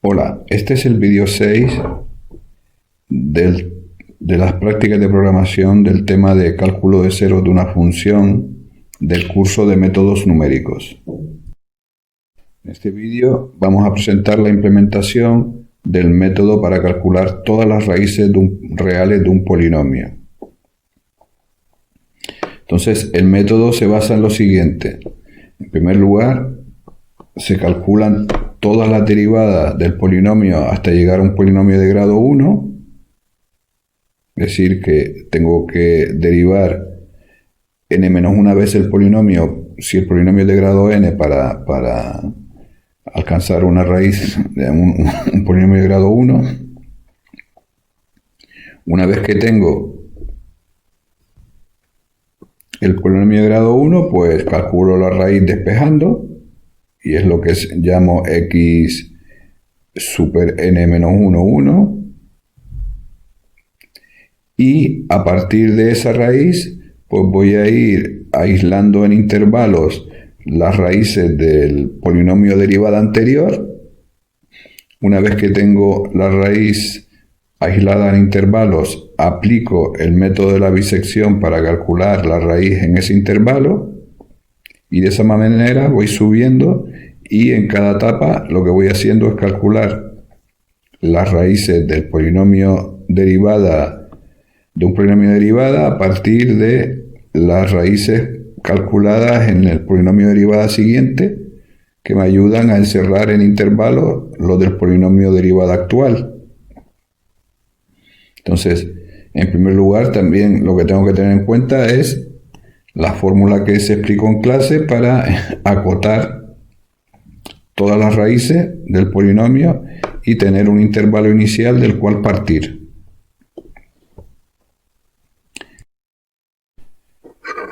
Hola, este es el vídeo 6 de las prácticas de programación del tema de cálculo de ceros de una función del curso de métodos numéricos. En este vídeo vamos a presentar la implementación del método para calcular todas las raíces reales de un polinomio. Entonces, el método se basa en lo siguiente. En primer lugar, se calculan todas las derivadas del polinomio hasta llegar a un polinomio de grado 1, es decir, que tengo que derivar n-1 vez el polinomio, si el polinomio es de grado n, para alcanzar una raíz de un polinomio de grado 1. Una vez que tengo el polinomio de grado 1, pues calculo la raíz despejando, y es lo que llamo x super n-1, 1. Y a partir de esa raíz, pues voy a ir aislando en intervalos las raíces del polinomio derivada anterior. Una vez que tengo la raíz aislada en intervalos, aplico el método de la bisección para calcular la raíz en ese intervalo, y de esa manera voy subiendo, y en cada etapa lo que voy haciendo es calcular las raíces del polinomio derivada de un polinomio derivada a partir de las raíces calculadas en el polinomio derivada siguiente, que me ayudan a encerrar en intervalos lo del polinomio derivada actual. Entonces, en primer lugar, también lo que tengo que tener en cuenta es la fórmula que se explicó en clase para acotar todas las raíces del polinomio y tener un intervalo inicial del cual partir.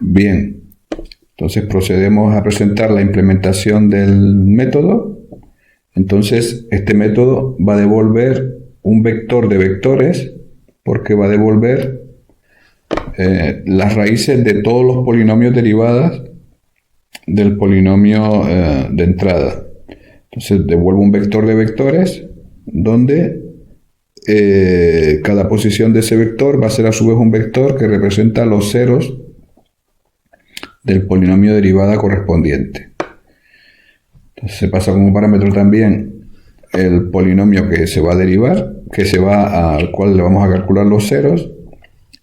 Bien, entonces procedemos a presentar la implementación del método. Entonces, este método va a devolver un vector de vectores, porque va a devolver las raíces de todos los polinomios derivadas del polinomio de entrada. Entonces, devuelvo un vector de vectores donde cada posición de ese vector va a ser a su vez un vector que representa los ceros del polinomio derivada correspondiente. Entonces se pasa como parámetro también el polinomio que se va a derivar, al cual le vamos a calcular los ceros,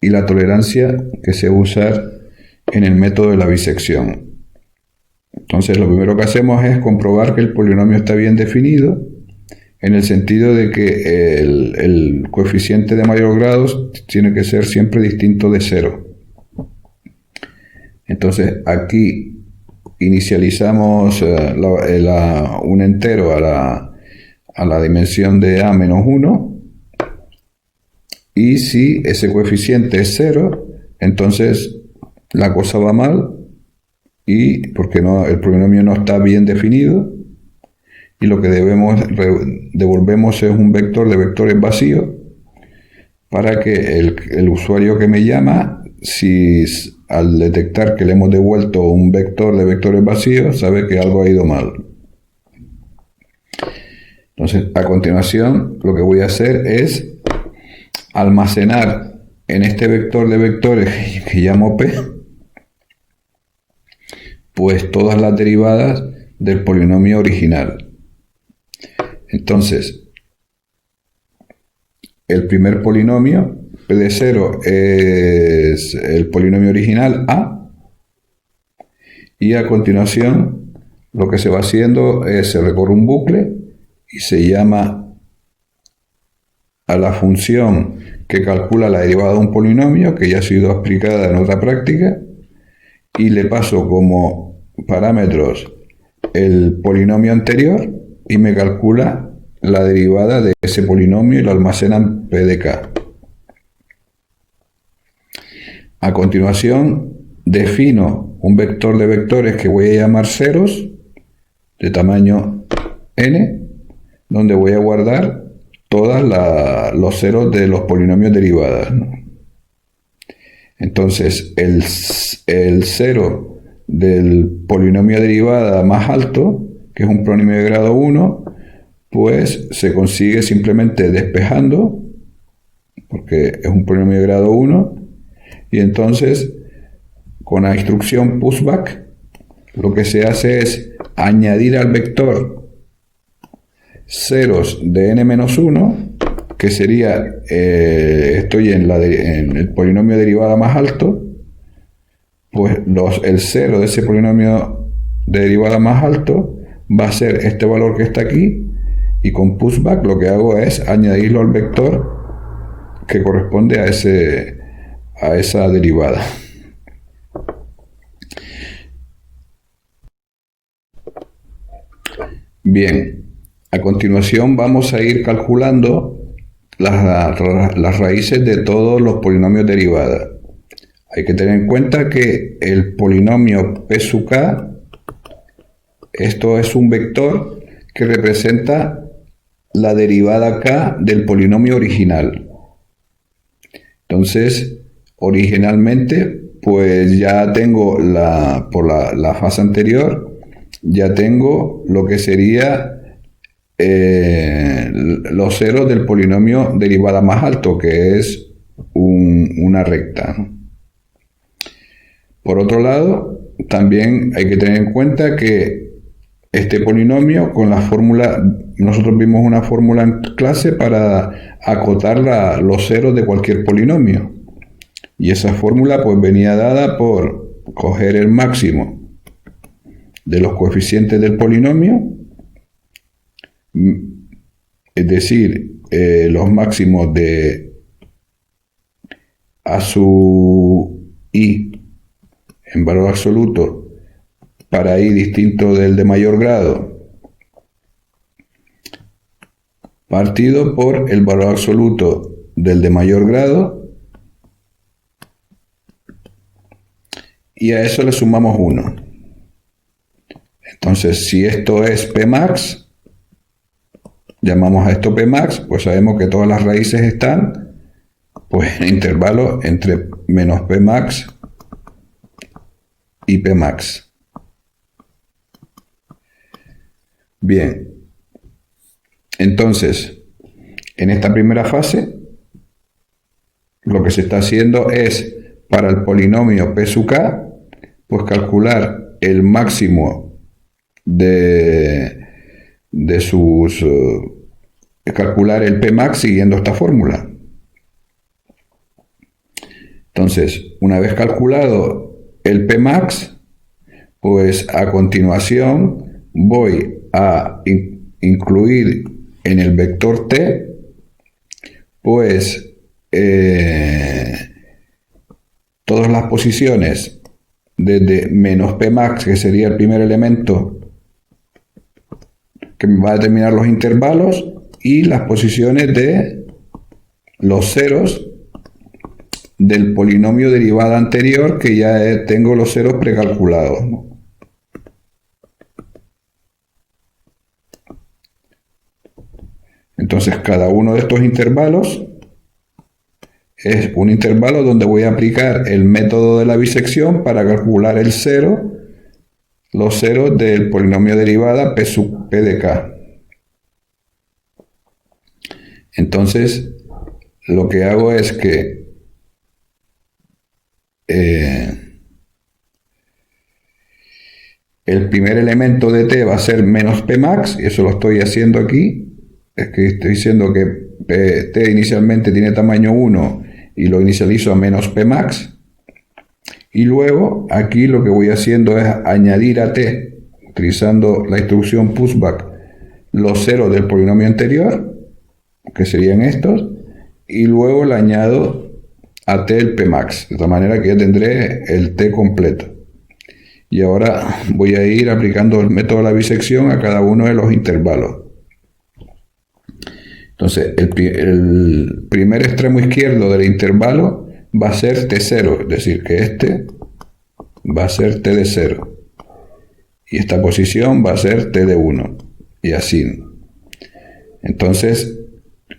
y la tolerancia que se usa en el método de la bisección. Entonces lo primero que hacemos es comprobar que el polinomio está bien definido, en el sentido de que el coeficiente de mayor grado tiene que ser siempre distinto de 0. Entonces aquí inicializamos un entero a la dimensión de a menos 1, y si ese coeficiente es 0, entonces la cosa va mal, y porque el polinomio no está bien definido, y lo que devolvemos es un vector de vectores vacíos, para que el usuario que me llama, si al detectar que le hemos devuelto un vector de vectores vacíos, sabe que algo ha ido mal. Entonces, a continuación, lo que voy a hacer es almacenar en este vector de vectores que llamo P, pues todas las derivadas del polinomio original. Entonces, el primer polinomio, P de 0, es el polinomio original A, y a continuación lo que se va haciendo es se recorre un bucle y se llama a la función que calcula la derivada de un polinomio, que ya ha sido explicada en otra práctica, y le paso como parámetros el polinomio anterior y me calcula la derivada de ese polinomio y lo almacena en P de K. A continuación defino un vector de vectores que voy a llamar ceros, de tamaño n, donde voy a guardar todos los ceros de los polinomios derivados, ¿no? Entonces el cero del polinomio derivada más alto, que es un polinomio de grado 1, pues se consigue simplemente despejando, porque es un polinomio de grado 1, y entonces con la instrucción pushback lo que se hace es añadir al vector ceros de n-1, que sería, estoy en el polinomio de derivada más alto, pues el cero de ese polinomio de derivada más alto va a ser este valor que está aquí, y con pushback lo que hago es añadirlo al vector que corresponde a esa derivada. Bien, a continuación vamos a ir calculando las raíces de todos los polinomios de derivada. Hay que tener en cuenta que el polinomio P sub k, esto es un vector que representa la derivada k del polinomio original. Entonces, originalmente, pues ya tengo por la fase anterior, ya tengo lo que sería los ceros del polinomio derivada más alto, que es una recta, ¿no? Por otro lado, también hay que tener en cuenta que este polinomio, con la fórmula, nosotros vimos una fórmula en clase para acotar los ceros de cualquier polinomio. Y esa fórmula pues venía dada por coger el máximo de los coeficientes del polinomio, es decir, los máximos de a sub i en valor absoluto para i distinto del de mayor grado, partido por el valor absoluto del de mayor grado, y a eso le sumamos 1. Entonces, si esto es Pmax, llamamos a esto Pmax, pues sabemos que todas las raíces están pues en intervalo entre menos Pmax y Pmax. Bien, entonces, en esta primera fase, lo que se está haciendo es, para el polinomio P sub k, pues calcular el máximo calcular el Pmax siguiendo esta fórmula. Entonces, una vez calculado el Pmax, pues a continuación voy a incluir en el vector t, pues todas las posiciones desde menos Pmax, que sería el primer elemento que me va a determinar los intervalos, y las posiciones de los ceros del polinomio derivada anterior, que ya tengo los ceros precalculados, ¿no? Entonces, cada uno de estos intervalos es un intervalo donde voy a aplicar el método de la bisección para calcular los ceros del polinomio derivada P sub P de k. Entonces, lo que hago es que el primer elemento de t va a ser menos Pmax, y eso lo estoy haciendo aquí. Es que estoy diciendo que t inicialmente tiene tamaño 1 y lo inicializo a menos Pmax. Y luego aquí lo que voy haciendo es añadir a t, utilizando la instrucción pushback, los ceros del polinomio anterior, que serían estos, y luego le añado a t el Pmax, de tal manera que ya tendré el t completo. Y ahora voy a ir aplicando el método de la bisección a cada uno de los intervalos. Entonces, el primer extremo izquierdo del intervalo va a ser t0, es decir, que este va a ser t de 0. Y esta posición va a ser t de 1. Y así. Entonces,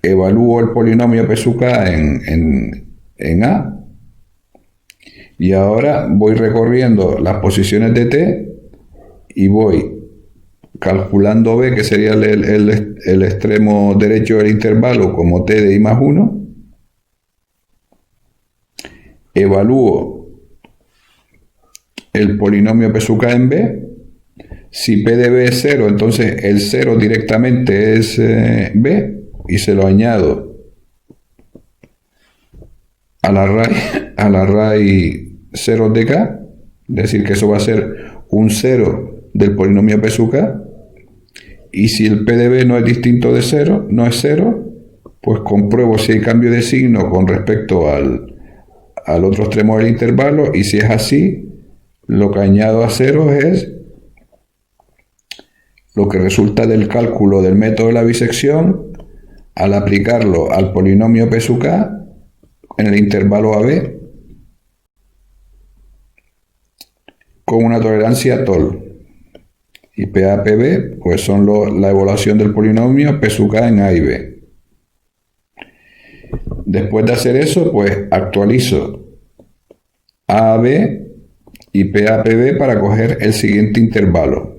evalúo el polinomio P sub k en A. Y ahora voy recorriendo las posiciones de t y voy calculando b, que sería el extremo derecho del intervalo, como t de i más 1, evalúo el polinomio p sub k en b. Si p de b es 0, entonces el 0 directamente es b, y se lo añado a la raíz 0 de k, es decir, que eso va a ser un 0 del polinomio p sub k, y si el p de b no es distinto de 0, no es 0, pues compruebo si hay cambio de signo con respecto al otro extremo del intervalo, y si es así, lo que añado a 0 es lo que resulta del cálculo del método de la bisección al aplicarlo al polinomio p sub k en el intervalo AB con una tolerancia TOL. Y PA, PB pues son la evaluación del polinomio p sub k en A y B. Después de hacer eso, pues actualizo A a B y PA, PB para coger el siguiente intervalo.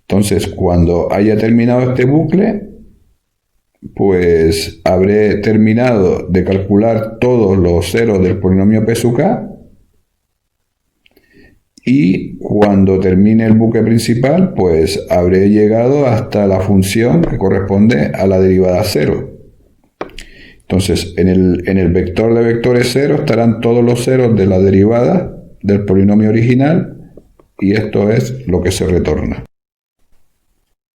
Entonces, cuando haya terminado este bucle, pues habré terminado de calcular todos los ceros del polinomio p sub k, y cuando termine el bucle principal, pues habré llegado hasta la función que corresponde a la derivada 0. Entonces, en el vector de vectores 0 estarán todos los ceros de la derivada del polinomio original, y esto es lo que se retorna.